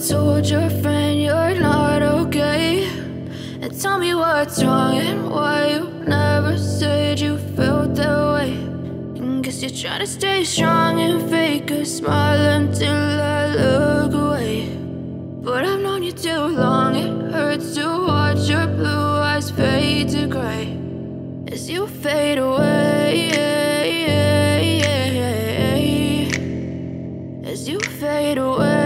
told your friend you're not okay, and tell me what's wrong and why you never said you felt that way. And guess you're trying to stay strong and fake a smile until I look away. But I've known you too long, it hurts to watch your blue eyes fade to gray as you fade away, as you fade away.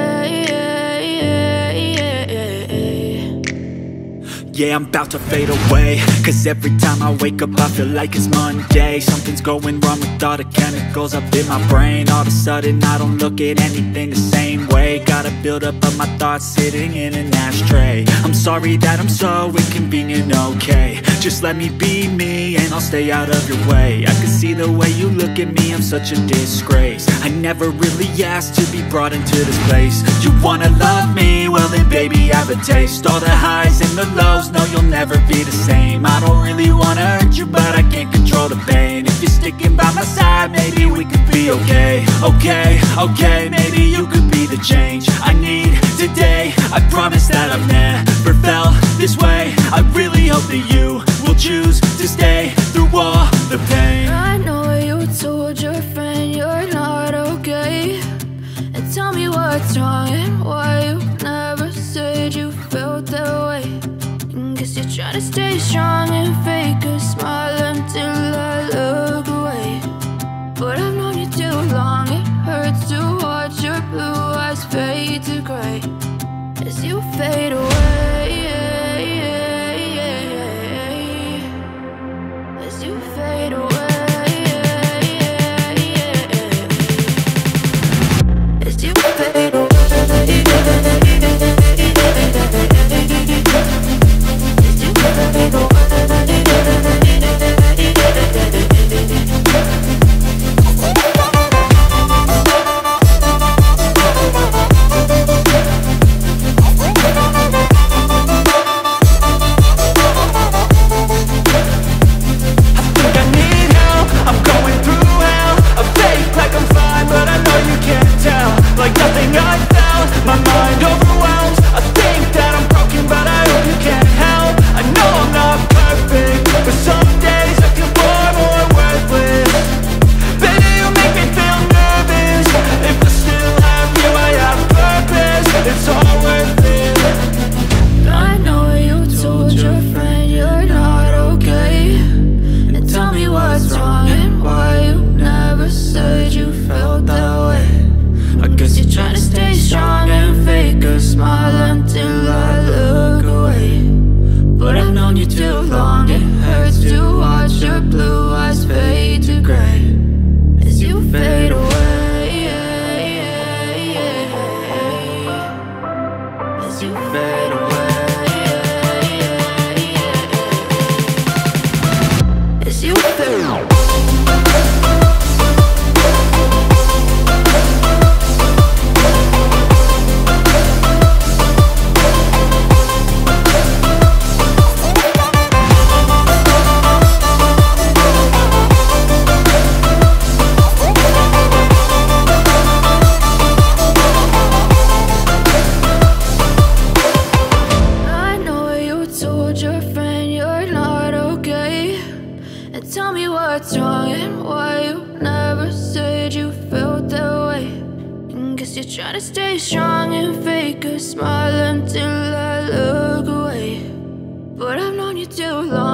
Yeah, I'm about to fade away, cause every time I wake up I feel like it's Monday. Something's going wrong with all the chemicals up in my brain. All of a sudden I don't look at anything the same way. Got a buildup of my thoughts sitting in an ashtray. I'm sorry that I'm so inconvenient, okay. Just let me be me and I'll stay out of your way. I can see the way you look at me, I'm such a disgrace. I never really asked to be brought into this place. You wanna love me? Well then baby have a taste. All the highs and the lows, no, you'll never be the same. I don't really wanna hurt you, but I can't control the pain. If you're sticking by my side, maybe we could be okay. Okay, okay, maybe you could be the change I need today. I promise that I've never felt this way. I really hope that you will choose to stay through all the pain. I know you told your friend you're not okay, and tell me what's wrong and why you never said you felt that way. Guess you're trying to stay strong and fake a smile until I look away. But I've known you too long, it hurts to watch your blue eyes fade to gray as you fade away, as you fade away, as you fade away. Try to stay strong and fake a smile until I look away. But I've known you too long.